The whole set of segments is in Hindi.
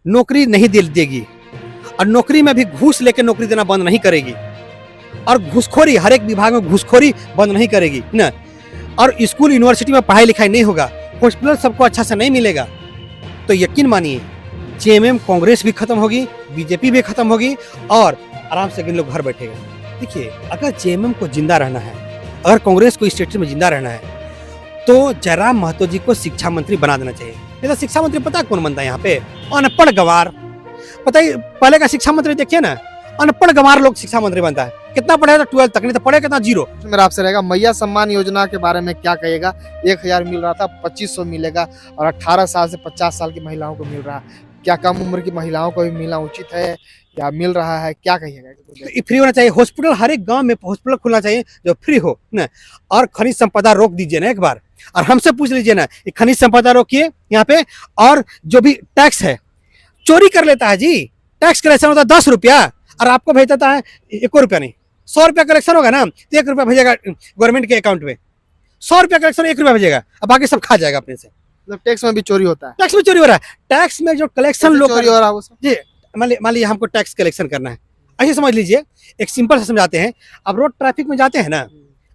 नौकरी नहीं देगी, और नौकरी में भी घूस लेके नौकरी देना बंद नहीं करेगी, और घूसखोरी हर एक विभाग में घूसखोरी बंद नहीं करेगी ना, और स्कूल यूनिवर्सिटी में पढ़ाई लिखाई नहीं होगा, हॉस्पिटल सबको अच्छा से नहीं मिलेगा, तो यकीन मानिए जेएमएम कांग्रेस भी खत्म होगी, बीजेपी भी खत्म होगी, और आराम से इन लोग घर बैठेगा। देखिए, अगर जेएमएम को जिंदा रहना है, अगर कांग्रेस को स्टेट में जिंदा रहना है, तो जयराम महतो जी को शिक्षा मंत्री बना देना चाहिए। नहीं तो शिक्षा मंत्री पता कौन बनता है यहाँ पे? अनपढ़ गवार। पता ही पहले का शिक्षा मंत्री देखिए ना, अनपढ़ गवार लोग शिक्षा मंत्री बनता है। कितना पढ़ेगा? 12 तक, नहीं तो पढ़े कितना? 0। मेरा आपसे रहेगा, मैया सम्मान योजना के बारे में क्या कहिएगा? 1000 मिल रहा था, 2500 मिलेगा, और 18 साल से 50 साल की महिलाओं को मिल रहा है। क्या कम उम्र की महिलाओं को भी मिलना उचित है या मिल रहा है? क्या कहिएगा? फ्री होना चाहिए। हॉस्पिटल, हर एक गांव में हॉस्पिटल खुलना चाहिए जो फ्री हो ना। और खनिज संपदा रोक दीजिए ना एक बार, और हमसे पूछ लीजिए ना, खनिज संपदा रोकिए यहाँ पे। और जो भी टैक्स है, चोरी कर लेता है जी, टैक्स कलेक्शन होता है 10 रुपया, और आपको भेज देता है 1 रुपया नहीं, 100 रुपया कलेक्शन होगा ना, तो 1 रुपया भेजेगा गवर्नमेंट के अकाउंट में। 100 रुपया कलेक्शन 1 रुपया भेजेगा, अब बाकी सब खा जाएगा अपने से। मतलब टैक्स में भी चोरी होता है? टैक्स में चोरी हो रहा है। टैक्स में जो कलेक्शन लोग चोरी हो रहा है वो सब? जी, मान लीजिए हमको टैक्स कलेक्शन करना है, ऐसे समझ लीजिए, एक सिंपल से समझाते हैं। अब रोड ट्रैफिक में जाते हैं ना,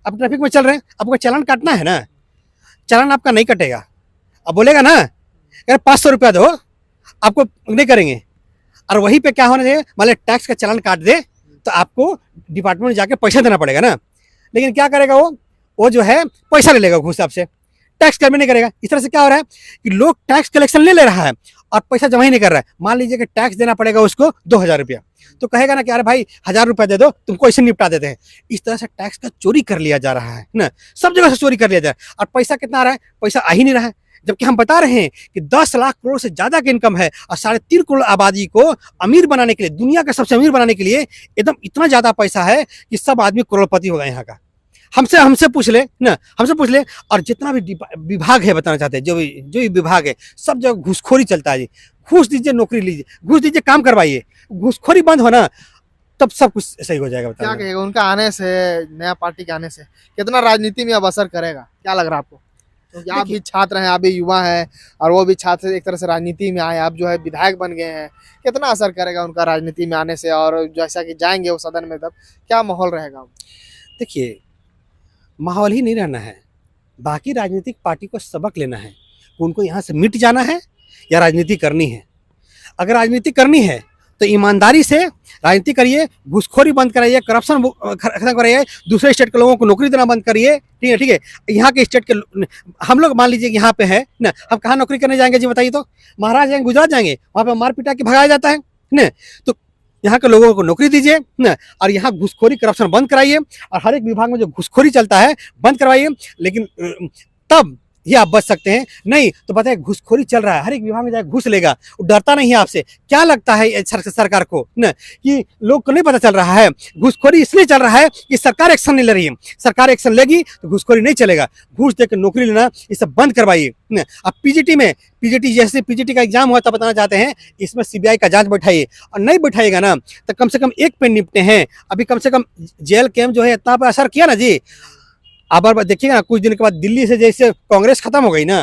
अब ट्रैफिक में चल रहे हैं, आपको चालान काटना है ना, चालान आपका नहीं कटेगा। अब बोलेगा ना यार 500 रुपया दो, आपको नहीं करेंगे। और वहीं पे क्या होना चाहिए, मान लीजिए टैक्स का चालान काट दे, तो आपको डिपार्टमेंट में जाके पैसा देना पड़ेगा ना। लेकिन क्या करेगा वो जो है पैसा ले लेगा घूस आपसे, टैक्स कलेक्ट नहीं करेगा। इस तरह से क्या हो रहा है कि लोग टैक्स कलेक्शन ले रहा है और पैसा जमा ही नहीं कर रहा है। मान लीजिए कि टैक्स देना पड़ेगा उसको 2000 रुपया, तो कहेगा ना कि अरे भाई 1000 रुपया दे दो, तुमको ऐसे निपटा देते हैं। इस तरह से टैक्स का चोरी कर लिया जा रहा है ना, सब जगह से चोरी कर लिया जा रहा है, और पैसा कितना आ रहा है? पैसा आ ही नहीं रहा है। जबकि हम बता रहे हैं कि 10 लाख करोड़ से ज्यादा की इनकम है, और 3.5 करोड़ आबादी को अमीर बनाने के लिए, दुनिया का सबसे अमीर बनाने के लिए एकदम इतना ज्यादा पैसा है कि सब आदमी करोड़पति होगा यहाँ का। हमसे पूछ ले ना, हमसे पूछ ले। और जितना भी विभाग है, बताना चाहते हैं, जो भी विभाग है, सब जगह घूसखोरी चलता है जी। घूस दीजिए, नौकरी लीजिए, घूस दीजिए, काम करवाइए, घूसखोरी बंद होना, तब सब कुछ सही हो जाएगा। क्या कहेगा उनका आने से, नया पार्टी के आने से कितना राजनीति में अब असर करेगा? क्या लग रहा है आपको? तो आप भी छात्र हैं, आप भी युवा हैं, और वो भी छात्र एक तरह से राजनीति में आए, आप जो है विधायक बन गए हैं, कितना असर करेगा उनका राजनीति में आने से? और जैसा कि जाएंगे वो सदन में, तब क्या माहौल रहेगा? देखिए, माहौल ही नहीं रहना है, बाकी राजनीतिक पार्टी को सबक लेना है कि उनको यहाँ से मिट जाना है या राजनीति करनी है। अगर राजनीति करनी है तो ईमानदारी से राजनीति करिए, घूसखोरी बंद कराइए, करप्शन खत्म कराइए, दूसरे स्टेट के लोगों को नौकरी देना बंद करिए। ठीक है, यहाँ के स्टेट के हम लोग मान लीजिए यहाँ पे है ना, हम कहाँ नौकरी करने जाएंगे जी बताइए? तो महाराष्ट्र जाएंगे, गुजरात जाएंगे, वहाँ पे मार पिटा के भगाया जाता है ना। तो यहाँ के लोगों को नौकरी दीजिए ना, और यहाँ घूसखोरी करप्शन बंद कराइए, और हर एक विभाग में जो घूसखोरी चलता है बंद करवाइए। लेकिन तब ये आप बच सकते हैं। नहीं तो बताइए, घूसखोरी चल रहा है, हर एक विभाग में जाए घूस लेगा, वो डरता नहीं है आपसे। क्या लगता है सरकार को ना कि लोग को नहीं पता चल रहा है? घूसखोरी इसलिए चल रहा है कि सरकार एक्शन नहीं ले रही है। सरकार एक्शन लेगी तो घूसखोरी नहीं चलेगा। घूस देकर नौकरी लेना, ये सब बंद करवाइए ना। अब पीजीटी जैसे पीजीटी का एग्जाम हुआ, तब बताना चाहते हैं इसमें सीबीआई का जांच बैठाइए, और नहीं बैठाएगा ना तो कम से कम एक पे निपटे हैं। अभी कम से कम जेल कैम्प जो है इतना पे असर किया ना जी। अब देखिएगा ना, कुछ दिन के बाद दिल्ली से जैसे कांग्रेस खत्म हो गई ना,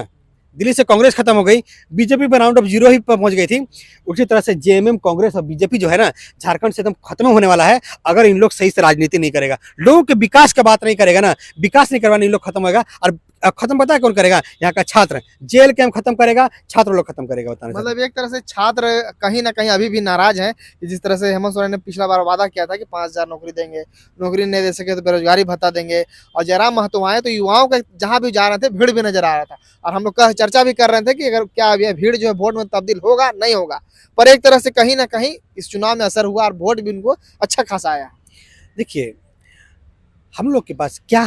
दिल्ली से कांग्रेस खत्म हो गई, बीजेपी पर राउंड ऑफ 0 ही पहुंच गई थी, उसी तरह से जेएमएम, कांग्रेस और बीजेपी जो है ना, झारखंड से एकदम खत्म होने वाला है। अगर इन लोग सही से राजनीति नहीं करेगा, लोगों के विकास का बात नहीं करेगा ना, विकास नहीं करवाने इन लोग खत्म होगा। और खत्म पता है कौन करेगा? यहाँ का छात्र। जेल कैंप खत्म करेगा, छात्र लोग खत्म करेगा। बताना मतलब एक तरह से छात्र कहीं ना कहीं अभी भी नाराज हैं कि जिस तरह से हेमंत सोरेन ने पिछला बार वादा किया था कि 5000 नौकरी देंगे, नौकरी नहीं दे सके तो बेरोजगारी भत्ता देंगे, और जयराम महतो आए तो युवाओं का जहां भी जा रहे थे भीड़ भी नजर आ रहा था। और हम लोग चर्चा भी कर रहे थे कि अगर क्या यह भीड़ जो है वोट में तब्दील होगा, नहीं होगा। पर एक तरह से कहीं ना कहीं इस चुनाव में असर हुआ और वोट भी उनको अच्छा खासा आया। देखिए, हम लोग के पास क्या,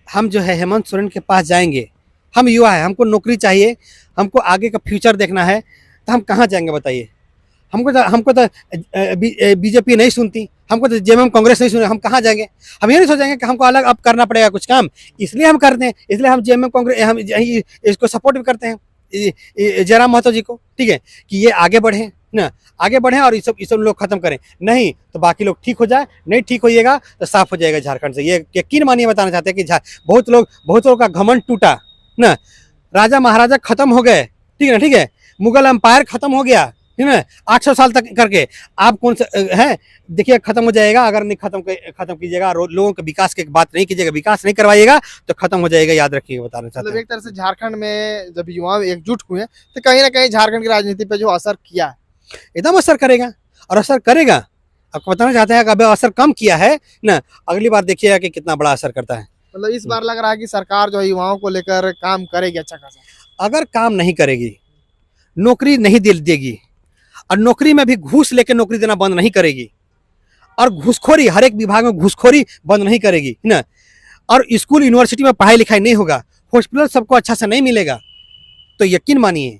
हम जो है हेमंत सोरेन के पास जाएंगे? हम युवा है, हमको नौकरी चाहिए, हमको आगे का फ्यूचर देखना है, तो हम कहाँ जाएंगे बताइए? हमको तो बीजेपी नहीं सुनती, हमको तो जेएमएम कांग्रेस नहीं सुने, हम कहाँ जाएंगे? हम ये नहीं सोचेंगे कि हमको अलग अब करना पड़ेगा कुछ काम, इसलिए हम करते हैं, इसलिए हम जेएमएम कांग्रेस हम इसको सपोर्ट भी करते हैं, जयराम महतो जी को। ठीक है, कि ये आगे बढ़े ना, आगे बढ़े और ये सब लोग खत्म करें। नहीं तो बाकी लोग ठीक हो जाए, नहीं ठीक होइएगा तो साफ हो जाएगा झारखंड से। ये यकीन मानिए, बताना चाहते हैं कि बहुत लोगों का घमंड टूटा ना, राजा महाराजा खत्म हो गए, ठीक है ना, ठीक है, मुगल एम्पायर खत्म हो गया है ना, 800 साल तक करके आप कौन सा है, देखिए खत्म हो जाएगा अगर नहीं खत्म कीजिएगा, लोगों के विकास की बात नहीं कीजिएगा, विकास नहीं करवाइएगा तो खत्म हो जाएगा, याद रखिएगा, बताना चाहते मतलब हैं। एक तरह से झारखंड में जब युवा एकजुट हुए तो कहीं ना कहीं झारखंड की राजनीति पे जो असर किया है। एकदम असर करेगा, और असर करेगा। आपको बताना चाहते हैं कि अभी असर कम किया है ना, अगली बार देखिएगा कि कितना बड़ा असर करता है। मतलब इस बार लग रहा है कि सरकार जो है युवाओं को लेकर काम करेगी अच्छा खासा। अगर काम नहीं करेगी, नौकरी नहीं देगी, और नौकरी में भी घूस लेके नौकरी देना बंद नहीं करेगी, और घूसखोरी हर एक विभाग में घूसखोरी बंद नहीं करेगी, है ना, और स्कूल यूनिवर्सिटी में पढ़ाई लिखाई नहीं होगा, हॉस्पिटल सबको अच्छा से नहीं मिलेगा, तो यकीन मानिए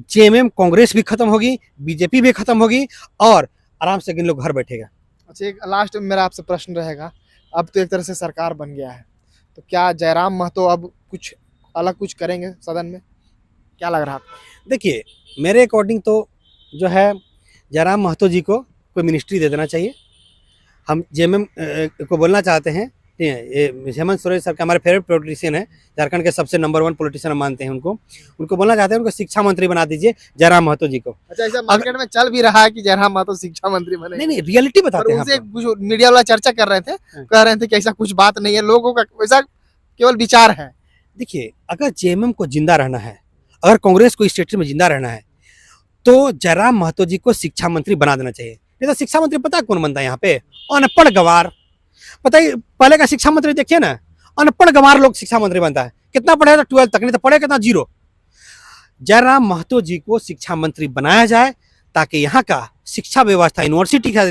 जेएमएम कांग्रेस भी खत्म होगी, बीजेपी भी खत्म होगी, और आराम से इन लोग घर बैठेगा। अच्छा, एक लास्ट में मेरा आपसे प्रश्न रहेगा, अब तो एक तरह से सरकार बन गया है, तो क्या जयराम महतो अब कुछ अलग कुछ करेंगे सदन में, क्या लग रहा है आपको? देखिए मेरे अकॉर्डिंग तो जो है जयराम महतो जी को कोई मिनिस्ट्री दे देना चाहिए। हम जेएमएम को बोलना चाहते हैं, ठीक है, ये हेमंत सोरेन सर के हमारे फेवरेट पॉलिटिशियन है, झारखंड के सबसे नंबर 1 पॉलिटिशियन हम मानते हैं उनको बोलना चाहते हैं, उनको शिक्षा मंत्री बना दीजिए जयराम महतो जी को। अच्छा, ऐसा मार्केट में चल भी रहा है कि जयराम महतो शिक्षा मंत्री बने। नहीं रियलिटी पर बताते हैं उनसे आपको। कुछ मीडिया वाला चर्चा कर रहे थे, कह रहे थे कि ऐसा कुछ बात नहीं है, लोगों का वैसा केवल विचार है। देखिए अगर जेएमएम को जिंदा रहना है, अगर कांग्रेस को स्टेट में जिंदा रहना है, तो जयराम महतो जी को शिक्षा मंत्री बना देना चाहिए। नहीं तो शिक्षा मंत्री पता है कौन बनता है यहाँ पे? अनपढ़ गवार। पता है पहले का शिक्षा मंत्री देखिए ना, अनपढ़ गवार लोग शिक्षा मंत्री बनता है, कितना पढ़े तो 12 तक, नहीं तो पढ़े कितना 0। जयराम महतो जी को शिक्षा मंत्री बनाया जाए ताकि यहाँ का शिक्षा व्यवस्था, यूनिवर्सिटी का,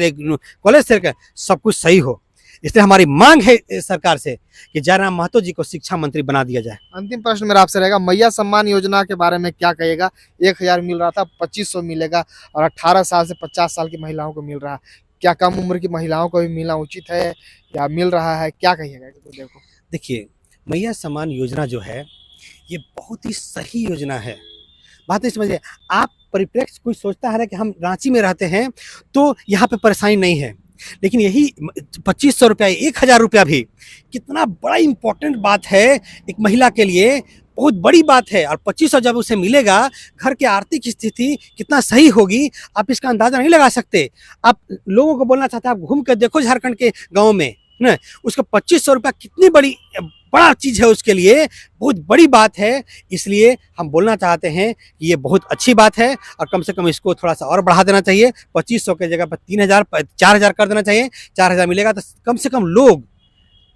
कॉलेज से सब कुछ सही हो। इसलिए हमारी मांग है सरकार से कि जयराम महतो जी को शिक्षा मंत्री बना दिया जाए। अंतिम प्रश्न मेरा आपसे रहेगा, मैया सम्मान योजना के बारे में क्या कहिएगा? 1000 मिल रहा था, 2500 मिलेगा, और 18 साल से 50 साल की महिलाओं को मिल रहा है, क्या कम उम्र की महिलाओं को भी मिलना उचित है या मिल रहा है, क्या कहिएगा? देखो देखिए मैया सम्मान योजना जो है ये बहुत ही सही योजना है, बात नहीं समझिए आप। परिप्रेक्ष्य कोई सोचता है ना कि हम रांची में रहते हैं तो यहाँ पे परेशानी नहीं है, लेकिन यही 2500 रुपया, 1000 रुपया भी कितना बड़ा इंपॉर्टेंट बात है एक महिला के लिए, बहुत बड़ी बात है। और 2500 जब उसे मिलेगा, घर की आर्थिक स्थिति कितना सही होगी आप इसका अंदाजा नहीं लगा सकते। आप लोगों को बोलना चाहते हैं, आप घूम कर देखो झारखंड के गाँव में ना, उसका 2500 रुपया कितनी बड़ा चीज़ है उसके लिए, बहुत बड़ी बात है। इसलिए हम बोलना चाहते हैं कि ये बहुत अच्छी बात है, और कम से कम इसको थोड़ा सा और बढ़ा देना चाहिए। 2500 की जगह पर 3000, 4000 कर देना चाहिए। 4000 मिलेगा तो कम से कम लोग,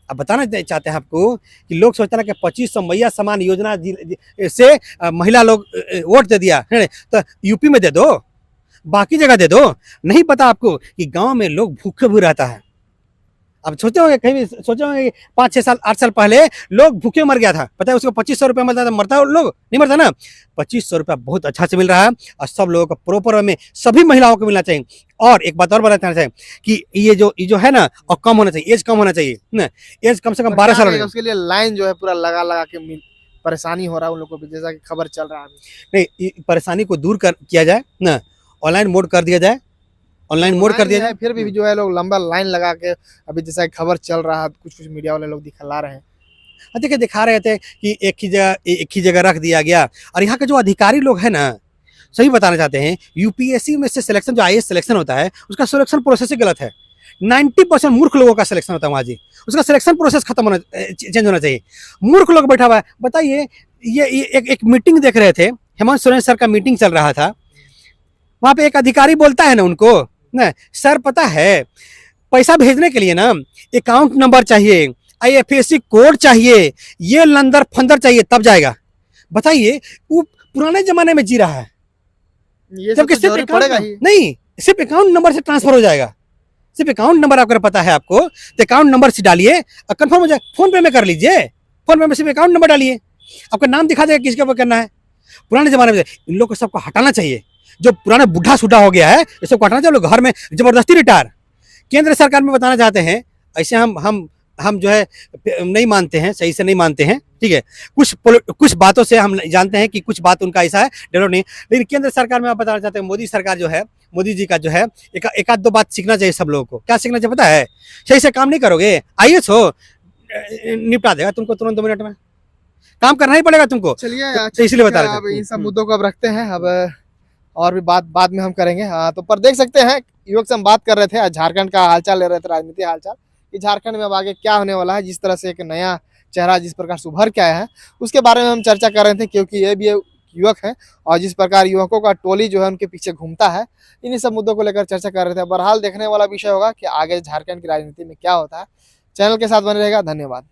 अब बताना चाहते हैं आपको कि लोग सोचते हैं कि 2500 मैया सम्मान योजना से महिला लोग वोट दे दिया है, तो यूपी में दे दो, बाकी जगह दे दो। नहीं पता आपको कि गाँव में लोग भूखे भी रहता है। अब सोचे होंगे, कहीं भी सोचे होंगे 5-6 साल 8 साल पहले लोग भूखे मर गया था, पता है उसको 2500 रुपया मिलता था, मरता है लोग नहीं मरता ना। 2500 रुपया बहुत अच्छा से मिल रहा है, और सब लोगों को प्रॉपर में सभी महिलाओं को मिलना चाहिए। और एक बात और बताना चाहिए कि ये जो है ना, और कम होना चाहिए, एज कम होना चाहिए ना, एज कम से कम 12 साल होना चाहिए। उसके लिए लाइन जो है पूरा लगा के परेशानी हो रहा है उन लोगों को, जैसा कि खबर चल रहा है। नहीं, परेशानी को दूर किया जाए ना, ऑनलाइन मोड कर दिया जाए, ऑनलाइन मोड कर दिया जाए। फिर भी जो है लोग लंबा लाइन लगा के, अभी जैसा खबर चल रहा है, कुछ मीडिया वाले लोग दिखा रहे हैं। देखिए दिखा रहे थे कि एक ही जगह रख दिया गया। और यहाँ के जो अधिकारी लोग हैं ना, सही बताना चाहते हैं, यूपीएससी में से सिलेक्शन, जो आईएएस सिलेक्शन होता है, उसका सिलेक्शन प्रोसेस ही गलत है। 90% मूर्ख लोगों का सिलेक्शन होता है वहाँ जी, उसका सिलेक्शन प्रोसेस खत्म होना, चेंज होना चाहिए। मूर्ख लोग बैठा हुआ है। बताइए, ये एक मीटिंग देख रहे थे, हेमंत सोरेन सर का मीटिंग चल रहा था, वहाँ पे एक अधिकारी बोलता है ना उनको ना, सर पता है पैसा भेजने के लिए ना अकाउंट नंबर चाहिए, आईएफएससी कोड चाहिए, ये लंदर फंदर चाहिए तब जाएगा। बताइए वो पुराने जमाने में जी रहा है, जबकि सिर्फ पड़ेगा ही नहीं, सिर्फ अकाउंट नंबर से ट्रांसफर हो जाएगा। सिर्फ अकाउंट नंबर अगर पता है आपको तो अकाउंट नंबर से डालिए और कंफर्म हो जाए। फोन पे में कर लीजिए, फोन पे में सिर्फ अकाउंट नंबर डालिए, आपका नाम दिखा देगा किसके ऊपर करना है। पुराने जमाने में इन लोग को सबको हटाना चाहिए, जो पुराना बुढ़ा सुढ़ा हो गया है ये सबको हटाना चाहिए। लोग घर में जबरदस्ती रिटायर, केंद्र सरकार में बताना चाहते हैं, ऐसे हम जो है नहीं मानते हैं, सही से नहीं मानते हैं, ठीक है। कुछ बातों से हम जानते हैं कि कुछ बात उनका ऐसा है डेवलप नहीं, लेकिन केंद्र सरकार में आप बताना चाहते हैं, मोदी सरकार जो है, मोदी जी का जो है एक आध दो बात सीखना चाहिए सब लोगों को। क्या सीखना चाहिए पता है? सही से काम नहीं करोगे, आईएएस हो, निपटा देगा तुमको तुरंत 2 मिनट में, काम करना ही पड़ेगा तुमको। चलिए तो इसलिए बता रहे इन सब मुद्दों को अब रखते हैं। अब और भी बात बाद में हम करेंगे। तो पर देख सकते हैं युवक से हम बात कर रहे थे, झारखंड का हालचाल ले रहे थे, राजनीतिक हालचाल कि झारखंड में अब आगे क्या होने वाला है। जिस तरह से एक नया चेहरा जिस प्रकार से उभर के आया है उसके बारे में हम चर्चा कर रहे थे, क्योंकि ये भी युवक है और जिस प्रकार युवकों का टोली जो है उनके पीछे घूमता है, इन्हीं सब मुद्दों को लेकर चर्चा कर रहे थे। बहरहाल देखने वाला विषय होगा कि आगे झारखंड की राजनीति में क्या होता है। चैनल के साथ बने रहेगा। धन्यवाद।